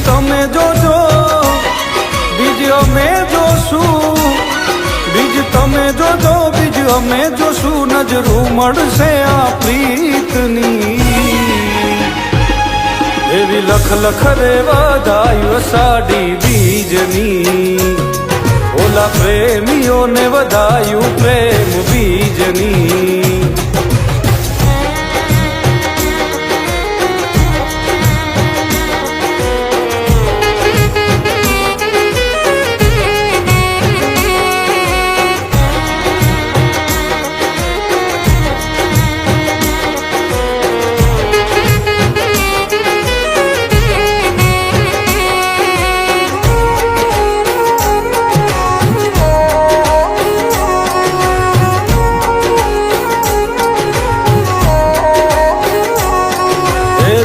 તમે જોજો બીજ અમે જોશું, બીજ તમે જોજો બીજ અમે જોશું, નજરું મળશે આ પ્રીતની એવી લખ લખ રે વધાયું અષાઢી બીજની, ઓલા પ્રેમીઓને વધાયું પ્રેમ બીજની।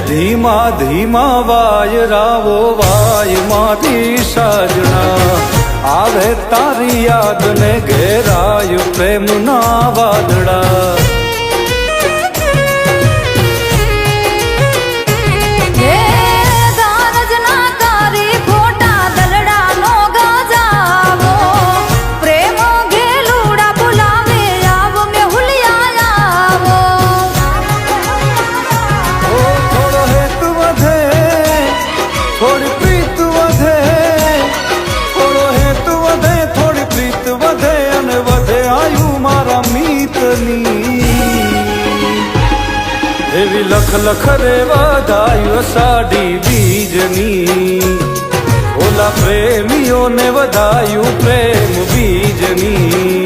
ધીમા ધીમા વાયરાવો વાયમાંથી સાજણા આવે તારી યાદ ને ઘેરાય પ્રેમના વાદળા। એવી લખ લખ રે વધાયું અષાઢી બીજની, ઓલા પ્રેમીઓને વધાયું પ્રેમ બીજની।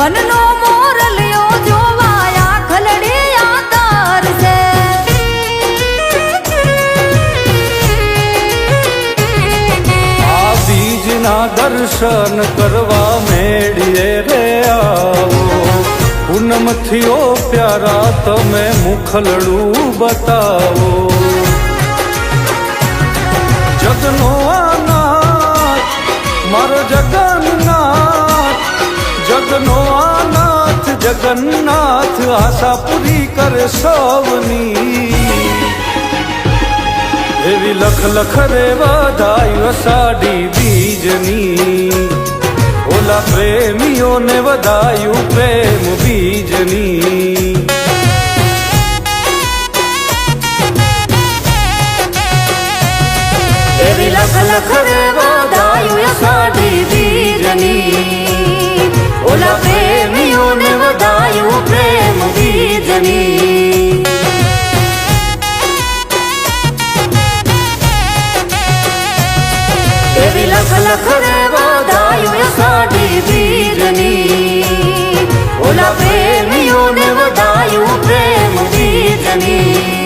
મનનો મોરલિયો જોવાયા ખલડિયા તારસે, આ બીજના દર્શન કરવા મેળીએ રે આવો, પૂનમથી ઓ પ્યારા તમે મુખલડું બતાવો। જગનો આનાથ મારો જગન્નાથ, જગનો આનાથ જગન્નાથ આશા પૂરી કરે સૌની એવી લખ લખ રે વધાયું અષાઢી બીજની, ઓલા પ્રેમીઓને વધાયું પ્રેમ બીજની। એવી લખ લખ રે વધાયું અષાઢી બીજની, ઓલા પ્રેમીઓને વધાયું પ્રેમ બીજની। એવી લખ લખ રે વધાયું અષાઢી બીજની, ઓલા પ્રેમીઓને વધાયું પ્રેમ બીજની।